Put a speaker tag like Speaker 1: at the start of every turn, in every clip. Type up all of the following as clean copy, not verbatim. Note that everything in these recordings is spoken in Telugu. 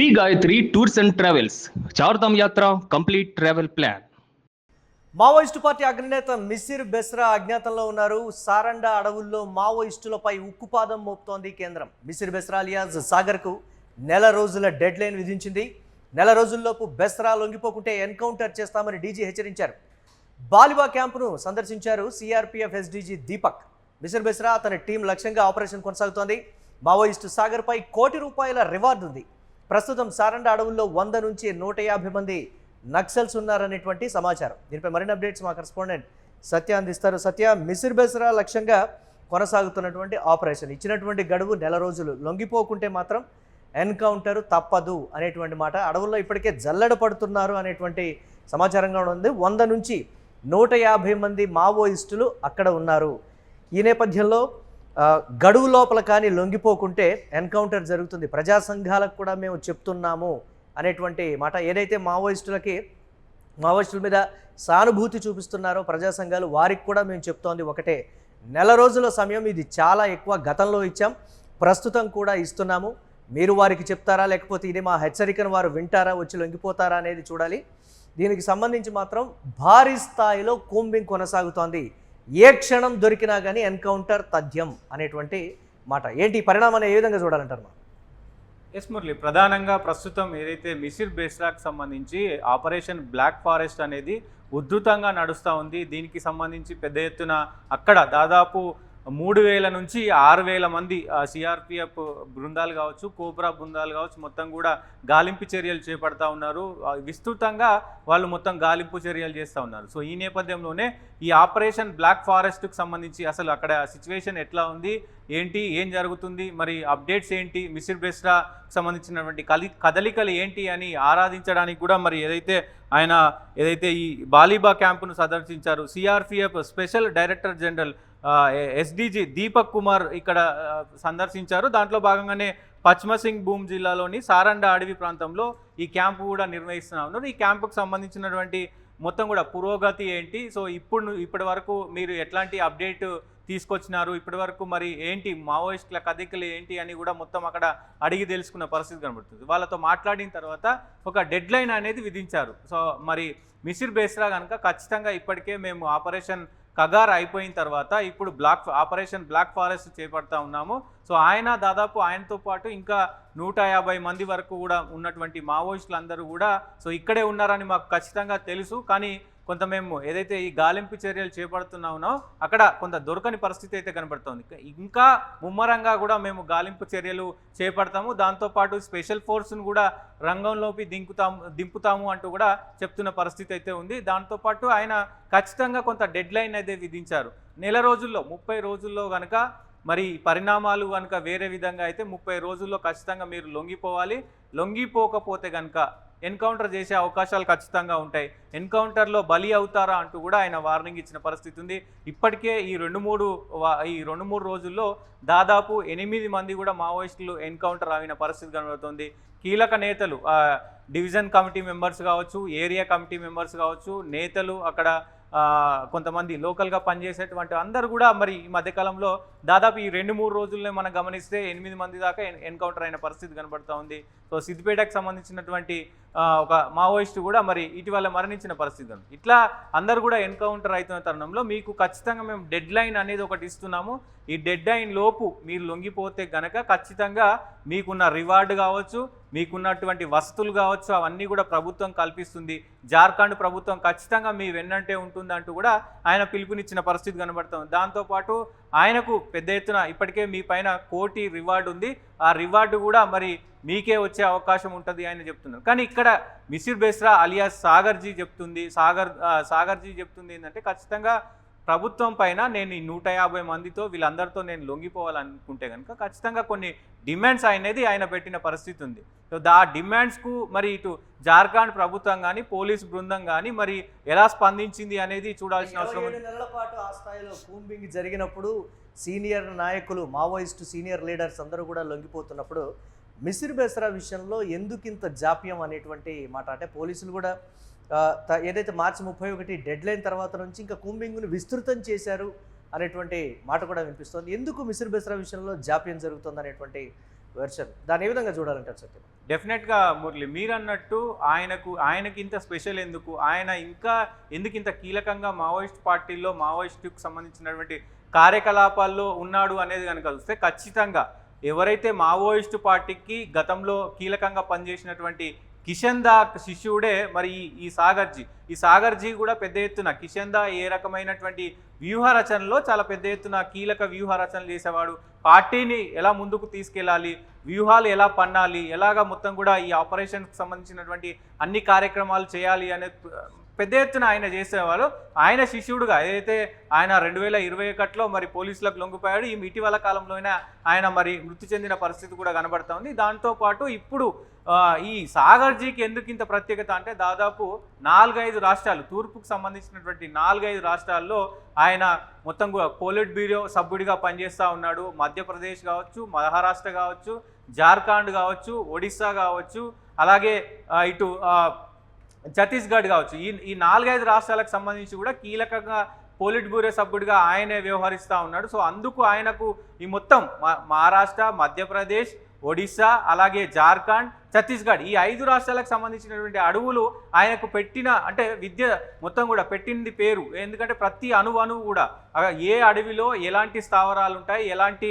Speaker 1: Shri Gayatri tours and travels Chardham యాత్ర complete travel plan.
Speaker 2: Maoist party అగ్రనేత మిసిర్ బెస్రా అజ్ఞాతంలో ఉన్నారు. సారండా అడవుల్లో మావోయిస్టులపై ఉక్కుపాదం మోపుతోంది కేంద్రం. మిసిర్ బెస్రా అలియాస్ సాగర్కు నెల రోజుల డెడ్ లైన్ విధించింది. నెల రోజుల్లోపు బెస్రా లొంగిపోకుంటే ఎన్కౌంటర్ చేస్తామని డీజీ హెచ్చరించారు. బాలిబా క్యాంపును సందర్శించారు సిఆర్పీఎఫ్ ఎస్డీజీ దీపక్. మిసిర్ బెస్రా తన టీం లక్ష్యంగా ఆపరేషన్ కొనసాగుతోంది. మావోయిస్టు సాగర్పై ₹1 కోటి రివార్డు ఉంది. ప్రస్తుతం సారండా అడవుల్లో 100 నుంచి 150 మంది నక్సల్స్ ఉన్నారనేటువంటి సమాచారం. దీనిపై మరిన్ని అప్డేట్స్ మా కరెస్పాండెంట్ సత్య అందిస్తారు. సత్య, మిసిర్ బెస్రా లక్ష్యంగా కొనసాగుతున్నటువంటి ఆపరేషన్ ఇచ్చినటువంటి గడువు నెల రోజులు, లొంగిపోకుంటే మాత్రం ఎన్కౌంటర్ తప్పదు అనేటువంటి మాట. అడవుల్లో ఇప్పటికే జల్లెడ పడుతున్నారు అనేటువంటి సమాచారంగా ఉంది. 100 నుంచి 150 మంది మావోయిస్టులు అక్కడ ఉన్నారు. ఈ నేపథ్యంలో గడువు లోపల కానీ లొంగిపోకుంటే ఎన్కౌంటర్ జరుగుతుంది, ప్రజా సంఘాలకు కూడా మేము చెప్తున్నాము అనేటువంటి మాట. ఏదైతే మావోయిస్టుల మీద సానుభూతి చూపిస్తున్నారో ప్రజా సంఘాలు, వారికి కూడా మేము చెప్తోంది ఒకటే, నెల రోజుల సమయం ఇది చాలా ఎక్కువ, గతంలో ఇచ్చాం, ప్రస్తుతం కూడా ఇస్తున్నాము. మీరు వారికి చెప్తారా, లేకపోతే ఇది మా హెచ్చరికను వారు వింటారా, వచ్చి లొంగిపోతారా అనేది చూడాలి. దీనికి సంబంధించి మాత్రం భారీ స్థాయిలో కూంబింగ్ కొనసాగుతోంది. ఏ క్షణం దొరికినా కానీ ఎన్కౌంటర్ తథ్యం అనేటువంటి మాట. ఏంటి పరిణామాన్ని ఏ విధంగా చూడాలంటారు?
Speaker 3: ఎస్ మురళి, ప్రధానంగా ప్రస్తుతం ఏదైతే మిసిర్ బెస్రాకు సంబంధించి ఆపరేషన్ బ్లాక్ ఫారెస్ట్ అనేది ఉధృతంగా నడుస్తూ ఉంది. దీనికి సంబంధించి పెద్ద ఎత్తున అక్కడ దాదాపు 3000 నుంచి 6000 మంది సిఆర్పిఎఫ్ బృందాలు కావచ్చు, కోబ్రా బృందాలు కావచ్చు, మొత్తం కూడా గాలింపు చర్యలు చేపడతా ఉన్నారు. విస్తృతంగా వాళ్ళు మొత్తం గాలింపు చర్యలు చేస్తూ ఉన్నారు. సో ఈ నేపథ్యంలోనే ఈ ఆపరేషన్ బ్లాక్ ఫారెస్ట్కి సంబంధించి అసలు అక్కడ సిచ్యువేషన్ ఎట్లా ఉంది, ఏం జరుగుతుంది, మరి అప్డేట్స్ ఏంటి, మిసిర్ బెస్రా సంబంధించినటువంటి కదలికలు ఏంటి అని ఆరాధించడానికి కూడా మరి ఏదైతే ఈ బాలిబా క్యాంపును సందర్శించారు CRPF special director general SDG Deepak Kumar ఇక్కడ సందర్శించారు. దాంట్లో భాగంగానే పశ్చిమ సింగ్ భూమ్ జిల్లాలోని సారండా అడవి ప్రాంతంలో ఈ క్యాంపు కూడా నిర్వహిస్తున్నా ఉన్నారు. ఈ క్యాంపుకు సంబంధించినటువంటి మొత్తం కూడా పురోగతి ఏంటి, సో ఇప్పటి వరకు మీరు ఎట్లాంటి అప్డేట్ తీసుకొచ్చినారు, ఇప్పటి వరకు మరి ఏంటి మావోయిస్టుల కదలికలు ఏంటి అని కూడా మొత్తం అక్కడ అడిగి తెలుసుకున్న పరిస్థితి కనబడుతుంది. వాళ్ళతో మాట్లాడిన తర్వాత ఒక డెడ్ లైన్ అనేది విధించారు. సో మరి మిసిర్ బెస్రా కనుక ఖచ్చితంగా ఇప్పటికే మేము ఆపరేషన్ కగార్ అయిపోయిన తర్వాత ఇప్పుడు ఆపరేషన్ బ్లాక్ ఫారెస్ట్ చేపడతా ఉన్నాము. సో దాదాపు ఆయనతో పాటు ఇంకా 150 మంది వరకు కూడా ఉన్నటువంటి మావోయిస్టులు అందరూ కూడా సో ఇక్కడే ఉన్నారని మాకు ఖచ్చితంగా తెలుసు. కానీ కొంత మేము ఏదైతే ఈ గాలింపు చర్యలు చేపడుతున్నామో అక్కడ కొంత దొరకని పరిస్థితి అయితే కనబడుతోంది. ఇంకా ముమ్మరంగా కూడా మేము గాలింపు చర్యలు చేపడతాము, దాంతోపాటు స్పెషల్ ఫోర్స్ను కూడా రంగంలోకి దింపుతాము అంటూ కూడా చెప్తున్న పరిస్థితి అయితే ఉంది. దాంతోపాటు ఆయన ఖచ్చితంగా కొంత డెడ్ లైన్ అయితే విధించారు. నెల రోజుల్లో 30 రోజుల్లో కనుక మరి పరిణామాలు కనుక వేరే విధంగా అయితే 30 రోజుల్లో ఖచ్చితంగా మీరు లొంగిపోవాలి, లొంగిపోకపోతే కనుక ఎన్కౌంటర్ చేసే అవకాశాలు ఖచ్చితంగా ఉంటాయి, ఎన్కౌంటర్లో బలి అవుతారా అంటూ కూడా ఆయన వార్నింగ్ ఇచ్చిన పరిస్థితి ఉంది. ఇప్పటికే ఈ 2-3 రోజుల్లో దాదాపు 8 మంది కూడా మావోయిస్టులు ఎన్కౌంటర్ అయిన పరిస్థితి కనబడుతుంది. కీలక నేతలు, డివిజన్ కమిటీ మెంబర్స్ కావచ్చు, ఏరియా కమిటీ మెంబర్స్ కావచ్చు, నేతలు, అక్కడ కొంతమంది లోకల్గా పనిచేసేటువంటి అందరూ కూడా మరి ఈ మధ్యకాలంలో దాదాపు ఈ 2-3 రోజుల్లోనే మనం గమనిస్తే 8 మంది దాకా ఎన్కౌంటర్ అయిన పరిస్థితి కనబడుతూ ఉంది. సో సిద్దిపేటకు సంబంధించినటువంటి ఒక మావోయిస్టు కూడా మరి ఇటీవల మరణించిన పరిస్థితి ఉంది. ఇట్లా అందరూ కూడా ఎన్కౌంటర్ అవుతున్న తరుణంలో మీకు ఖచ్చితంగా మేము డెడ్ లైన్ అనేది ఒకటి ఇస్తున్నాము. ఈ డెడ్ లైన్ లోపు మీరు లొంగిపోతే గనక ఖచ్చితంగా మీకున్న రివార్డు కావచ్చు, మీకున్నటువంటి వసతులు కావచ్చు, అవన్నీ కూడా ప్రభుత్వం కల్పిస్తుంది. జార్ఖండ్ ప్రభుత్వం ఖచ్చితంగా మీ వెన్నంటే ఉంటుంది అంటూ కూడా ఆయన పిలుపునిచ్చిన పరిస్థితి కనబడుతుంది. దాంతోపాటు ఆయనకు పెద్ద ఎత్తున ఇప్పటికే మీ పైన ₹1 కోటి రివార్డు ఉంది, ఆ రివార్డు కూడా మరి మీకే వచ్చే అవకాశం ఉంటుంది ఆయన చెప్తున్నారు. కానీ ఇక్కడ మిసిర్ బెస్రా అలియాస్ సాగర్జీ చెప్తుంది ఏంటంటే ఖచ్చితంగా ప్రభుత్వం పైన నేను ఈ 150 మందితో వీళ్ళందరితో నేను లొంగిపోవాలనుకుంటే కనుక ఖచ్చితంగా కొన్ని డిమాండ్స్ ఆయన పెట్టిన పరిస్థితి ఉంది. సో ఆ డిమాండ్స్కు మరి ఇటు జార్ఖండ్ ప్రభుత్వం కానీ పోలీస్ బృందం కానీ మరి ఎలా స్పందించింది అనేది చూడాల్సిన అవసరం ఉంది.
Speaker 2: 7 నెలల పాటు ఆ స్థాయిలో కూంబింగ్ జరిగినప్పుడు సీనియర్ నాయకులు, మావోయిస్టు సీనియర్ లీడర్స్ అందరూ కూడా లొంగిపోతున్నప్పుడు మిసిర్ బెస్రా విషయంలో ఎందుకింత జాప్యం అనేటువంటి మాట. అంటే పోలీసులు కూడా ఏదైతే మార్చి 31 డెడ్ లైన్ తర్వాత నుంచి ఇంకా కూంబింగ్ను విస్తృతం చేశారు అనేటువంటి మాట కూడా వినిపిస్తోంది. ఎందుకు మిసిర్ బెస్రా విషయంలో జాప్యం జరుగుతుంది అనేటువంటి వెర్షన్. దాన్ని ఏ విధంగా చూడాలంటారు సత్యం?
Speaker 3: డెఫినెట్గా మురళి, మీరు అన్నట్టు ఆయనకి ఇంత స్పెషల్ ఎందుకు, ఆయన ఇంకా ఎందుకు ఇంత కీలకంగా మావోయిస్ట్ పార్టీల్లో మావోయిస్టుకు సంబంధించినటువంటి కార్యకలాపాల్లో ఉన్నాడు అనేది కనుక చూస్తే ఖచ్చితంగా ఎవరైతే మావోయిస్టు పార్టీకి గతంలో కీలకంగా పనిచేసినటువంటి కిషన్ దా శిష్యుడే మరి ఈ సాగర్జీ కూడా పెద్ద ఎత్తున కిషన్ దా ఏ రకమైనటువంటి వ్యూహ రచనలో చాలా పెద్ద ఎత్తున కీలక వ్యూహ రచనలు చేసేవాడు. పార్టీని ఎలా ముందుకు తీసుకెళ్ళాలి, వ్యూహాలు ఎలా పన్నాలి, ఎలాగా మొత్తం కూడా ఈ ఆపరేషన్కి సంబంధించినటువంటి అన్ని కార్యక్రమాలు చేయాలి అనే పెద్ద ఎత్తున ఆయన చేసేవాళ్ళు. ఆయన శిష్యుడుగా ఏదైతే ఆయన 2021లో మరి పోలీసులకు లొంగిపోయాడు, ఈ ఇటీవల కాలంలోనే ఆయన మరి మృతి చెందిన పరిస్థితి కూడా కనబడతా ఉంది. దాంతోపాటు ఇప్పుడు ఈ సాగర్జీకి ఎందుకు ఇంత ప్రత్యేకత అంటే దాదాపు 4-5 రాష్ట్రాలు, తూర్పుకు సంబంధించినటువంటి 4-5 రాష్ట్రాల్లో ఆయన మొత్తం కూడా పోలిట్ బ్యూరో సభ్యుడిగా పనిచేస్తూ ఉన్నాడు. మధ్యప్రదేశ్ కావచ్చు, మహారాష్ట్ర కావచ్చు, జార్ఖండ్ కావచ్చు, ఒడిస్సా కావచ్చు, అలాగే ఇటు ఛత్తీస్గఢ్ కావచ్చు. ఈ 4-5 రాష్ట్రాలకు సంబంధించి కూడా కీలకంగా పోలిట్ బ్యూరో సభ్యుడిగా ఆయనే వ్యవహరిస్తూ ఉన్నాడు. సో అందుకు ఆయనకు ఈ మొత్తం మహారాష్ట్ర, మధ్యప్రదేశ్, ఒడిస్సా, అలాగే జార్ఖండ్, ఛత్తీస్గఢ్ ఈ 5 రాష్ట్రాలకు సంబంధించినటువంటి అడవులు ఆయనకు పెట్టిన అంటే విద్య మొత్తం కూడా పెట్టింది పేరు. ఎందుకంటే ప్రతి అణువు కూడా ఏ అడవిలో ఎలాంటి స్థావరాలు ఉంటాయి, ఎలాంటి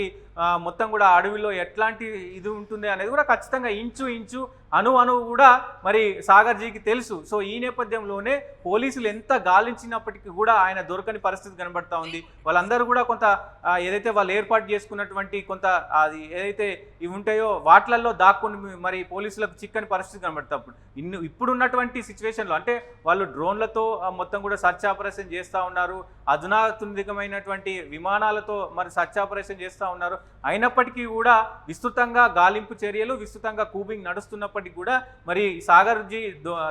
Speaker 3: మొత్తం కూడా అడవిలో ఎట్లాంటి ఇది ఉంటుంది అనేది కూడా ఖచ్చితంగా ఇంచు అణువు కూడా మరి సాగర్జీకి తెలుసు. సో ఈ నేపథ్యంలోనే పోలీసులు ఎంత గాలించినప్పటికీ కూడా ఆయన దొరకని పరిస్థితి కనబడతా ఉంది. వాళ్ళందరూ కూడా కొంత ఏదైతే వాళ్ళు ఏర్పాటు చేసుకున్నటువంటి కొంత అది ఏదైతే ఇవి ఉంటాయో వాటిలలో దాక్కుని మరి పోలీసులకు చిక్కని పరిస్థితి కనబడతాప్పుడు ఇప్పుడున్నటువంటి సిచ్యువేషన్లో అంటే వాళ్ళు డ్రోన్లతో మొత్తం కూడా సర్చ్ ఆపరేషన్ చేస్తూ ఉన్నారు, అధునాతనికమైనటువంటి విమానాలతో మరి సర్చ్ ఆపరేషన్ చేస్తూ ఉన్నారు. అయినప్పటికీ కూడా విస్తృతంగా గాలింపు చర్యలు, విస్తృతంగా కూబింగ్ నడుస్తున్నప్పటికీ కూడా మరి సాగర్జీ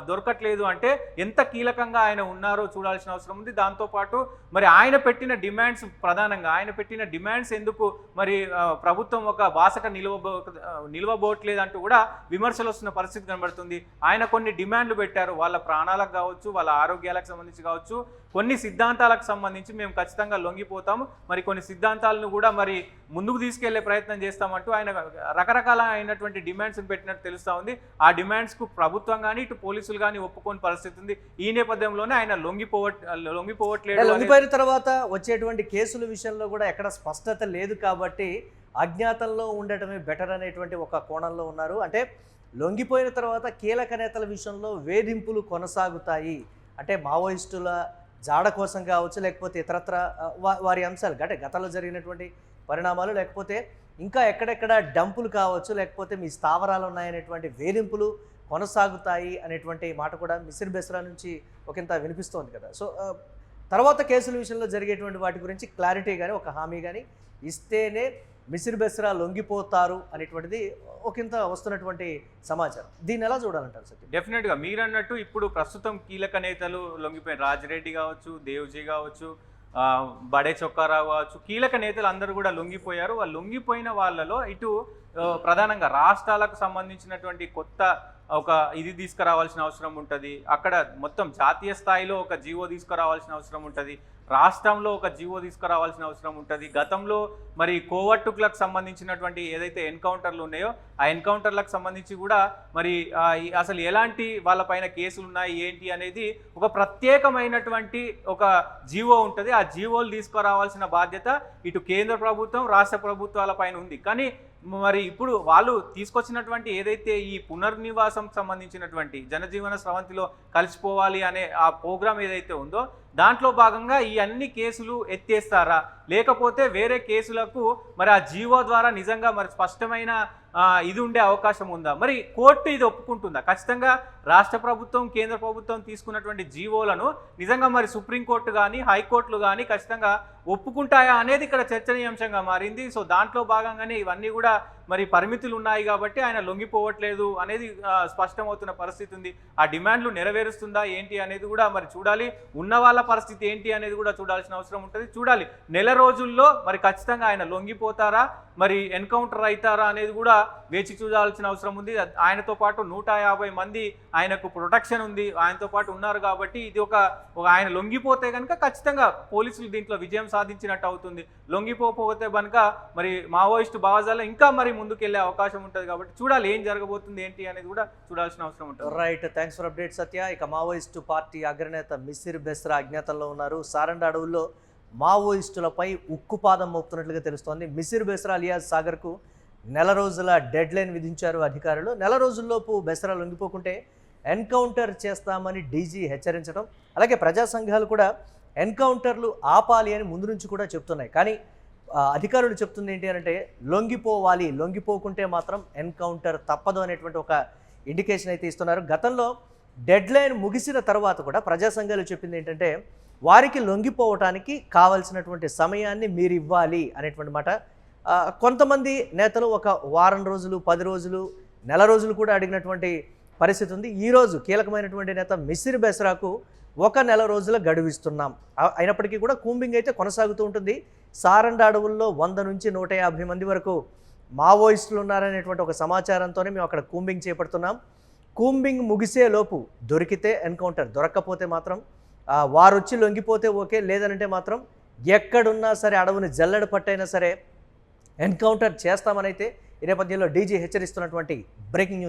Speaker 3: దొరకట్లేదు. అంటే ఎంత కీలకంగా ఆయన ఉన్నారో చూడాల్సిన అవసరం ఉంది. దాంతోపాటు మరి ఆయన పెట్టిన డిమాండ్స్, ప్రధానంగా ఆయన పెట్టిన డిమాండ్స్ ఎందుకు మరి ప్రభుత్వం ఒక బాసట నిలవబోట్లేదు అంటూ కూడా విమర్శలు వస్తున్న పరిస్థితి కనబడుతుంది. ఆయన కొన్ని డిమాండ్లు పెట్టారు, వాళ్ళ ప్రాణాలకు కావచ్చు, వాళ్ళ ఆరోగ్యాలకు సంబంధించి కావచ్చు, కొన్ని సిద్ధాంతాలకు సంబంధించి మేము ఖచ్చితంగా లొంగిపోతాము, మరి కొన్ని సిద్ధాంతాలను కూడా మరి ముందుకు తీసుకెళ్లే ప్రయత్నం చేస్తామంటూ ఆయన రకరకాల అయినటువంటి డిమాండ్స్ని పెట్టినట్టు తెలుస్తూ ఉంది. ఆ డిమాండ్స్కు ప్రభుత్వం కానీ ఇటు పోలీసులు కానీ ఒప్పుకోని పరిస్థితి ఉంది. ఈ నేపథ్యంలోనే ఆయన లొంగిపోవట్లేదు.
Speaker 2: లొంగిపోయిన తర్వాత వచ్చేటువంటి కేసుల విషయంలో కూడా ఎక్కడ స్పష్టత లేదు కాబట్టి అజ్ఞాతంలో ఉండటమే బెటర్ అనేటువంటి ఒక కోణంలో ఉన్నారు. అంటే లొంగిపోయిన తర్వాత కీలక నేతల విషయంలో వేధింపులు కొనసాగుతాయి అంటే మావోయిస్టుల జాడ కోసం కావచ్చు, లేకపోతే ఇతరత్ర వారి అంశాలు అంటే గతంలో జరిగినటువంటి పరిణామాలు, లేకపోతే ఇంకా ఎక్కడెక్కడ డంపులు కావచ్చు, లేకపోతే మీ స్థావరాలు ఉన్నాయనేటువంటి వేధింపులు కొనసాగుతాయి అనేటువంటి మాట కూడా మిసిర్ బెస్రా నుంచి ఒకంత వినిపిస్తోంది కదా. సో తర్వాత కేసుల విషయంలో జరిగేటువంటి వాటి గురించి క్లారిటీ కానీ ఒక హామీ కానీ ఇస్తేనే మిసిర్ బెస్రా లొంగిపోతారు అనేటువంటిది ఒకంత వస్తున్నటువంటి సమాచారం. దీన్ని ఎలా చూడాలంటారు సార్?
Speaker 3: డెఫినెట్గా మీరు అన్నట్టు ఇప్పుడు ప్రస్తుతం కీలక నేతలు లొంగిపోయిన రాజిరెడ్డి కావచ్చు, దేవ్జీ కావచ్చు, బడే చొక్కారావు కావచ్చు, కీలక నేతలు అందరూ కూడా లొంగిపోయారు. వాళ్ళు లొంగిపోయిన వాళ్ళలో ఇటు ప్రధానంగా రాష్ట్రాలకు సంబంధించినటువంటి కొత్త ఒక ఇది తీసుకురావాల్సిన అవసరం ఉంటుంది. అక్కడ మొత్తం జాతీయ స్థాయిలో ఒక జీవో తీసుకురావాల్సిన అవసరం ఉంటుంది, రాష్ట్రంలో ఒక జీవో తీసుకురావాల్సిన అవసరం ఉంటుంది. గతంలో మరి కోవట్టుకులకు సంబంధించినటువంటి ఏదైతే ఎన్కౌంటర్లు ఉన్నాయో ఆ ఎన్కౌంటర్లకు సంబంధించి కూడా మరి అసలు ఎలాంటి వాళ్ళపైన కేసులు ఉన్నాయి ఏంటి అనేది ఒక ప్రత్యేకమైనటువంటి ఒక జీవో ఉంటుంది. ఆ జీవోలు తీసుకురావాల్సిన బాధ్యత ఇటు కేంద్ర ప్రభుత్వం, రాష్ట్ర ప్రభుత్వాల పైన ఉంది. కానీ మరి ఇప్పుడు వాళ్ళు తీసుకొచ్చినటువంటి ఏదైతే ఈ పునర్నివాసం సంబంధించినటువంటి జనజీవన స్రవంతిలో కలిసిపోవాలి అనే ఆ ప్రోగ్రాం ఏదైతే ఉందో దాంట్లో భాగంగా ఈ అన్ని కేసులు ఎత్తేస్తారా, లేకపోతే వేరే కేసులకు మరి ఆ జీవో ద్వారా నిజంగా మరి స్పష్టమైన ఇది ఉండే అవకాశం ఉందా, మరి కోర్టు ఇది ఒప్పుకుంటుందా? ఖచ్చితంగా రాష్ట్ర ప్రభుత్వం, కేంద్ర ప్రభుత్వం తీసుకున్నటువంటి జీవోలను నిజంగా మరి సుప్రీంకోర్టు కానీ హైకోర్టులు కానీ ఖచ్చితంగా ఒప్పుకుంటాయా అనేది ఇక్కడ చర్చనీయాంశంగా మారింది. సో దాంట్లో భాగంగానే ఇవన్నీ కూడా మరి పరిమితులు ఉన్నాయి కాబట్టి ఆయన లొంగిపోవట్లేదు అనేది స్పష్టమవుతున్న పరిస్థితి ఉంది. ఆ డిమాండ్లు నెరవేరుస్తుందా ఏంటి అనేది కూడా మరి చూడాలి. ఉన్న వాళ్ళ పరిస్థితి ఏంటి అనేది కూడా చూడాల్సిన అవసరం ఉంటుంది. చూడాలి నెల రోజుల్లో మరి ఖచ్చితంగా ఆయన లొంగిపోతారా, మరి ఎన్కౌంటర్ అవుతారా అనేది కూడా వేచి చూడాల్సిన అవసరం ఉంది. ఆయనతో పాటు 150 మంది ఆయనకు ప్రొటెక్షన్ ఉంది, ఆయనతో పాటు ఉన్నారు కాబట్టి ఇది ఒక ఆయన లొంగిపోతే కనుక ఖచ్చితంగా పోలీసులు దీంట్లో విజయం సాధించినట్టు అవుతుంది. లొంగిపోతే కనుక మరి మావోయిస్టు భావజాలం ఇంకా మరి ముందుకెళ్లే అవకాశం ఉంటుంది. కాబట్టి చూడాలి ఏం జరగబోతుంది ఏంటి అనేది కూడా చూడాల్సిన అవసరం ఉంటుంది.
Speaker 2: రైట్, థ్యాంక్స్ ఫర్ అప్డేట్ సత్య. ఇక మావోయిస్టు పార్టీ అగ్రనేత మిసిర్ బెస్రా అజ్ఞాతంలో ఉన్నారు. సారండ అడవుల్లో మావోయిస్టులపై ఉక్కుపాదం మోపుతున్నట్లుగా తెలుస్తోంది. మిసిర్ బెస్రా అలియాస్ సాగర్కు నెల రోజుల డెడ్ లైన్ విధించారు అధికారులు. నెల రోజుల్లోపు బెస్రా లొంగిపోకుంటే ఎన్కౌంటర్ చేస్తామని డీజీ హెచ్చరించడం, అలాగే ప్రజా సంఘాలు కూడా ఎన్కౌంటర్లు ఆపాలి అని ముందు నుంచి కూడా చెప్తున్నాయి. కానీ అధికారులు చెప్తుంది ఏంటి అంటే లొంగిపోవాలి, లొంగిపోకుంటే మాత్రం ఎన్కౌంటర్ తప్పదు అనేటువంటి ఒక ఇండికేషన్ అయితే ఇస్తున్నారు. గతంలో డెడ్ లైన్ ముగిసిన తర్వాత కూడా ప్రజా సంఘాలు చెప్పింది ఏంటంటే వారికి లొంగిపోవటానికి కావాల్సినటువంటి సమయాన్ని మీరు ఇవ్వాలి అనేటువంటి మాట. కొంతమంది నేతలు ఒక వారం రోజులు, 10 రోజులు, నెల రోజులు కూడా అడిగినటువంటి పరిస్థితి ఉంది. ఈరోజు కీలకమైనటువంటి నేత మిసిర్ బెస్రాకు 1 నెల రోజుల గడువిస్తున్నాం. అయినప్పటికీ కూడా కూంబింగ్ అయితే కొనసాగుతూ ఉంటుంది. సారండ అడవుల్లో 100 నుంచి 150 మంది వరకు మావోయిస్టులు ఉన్నారనేటువంటి ఒక సమాచారంతోనే మేము అక్కడ కూంబింగ్ చేపడుతున్నాం. కూంబింగ్ ముగిసే లోపు దొరికితే ఎన్కౌంటర్, దొరక్కపోతే మాత్రం వారు వచ్చి లొంగిపోతే ఓకే, లేదనంటే మాత్రం ఎక్కడున్నా సరే అడవుని జల్లెడ పట్టైనా సరే ఎన్కౌంటర్ చేస్తామనైతే ఈ నేపథ్యంలో డీజీ హెచ్చరిస్తున్నటువంటి బ్రేకింగ్ న్యూస్.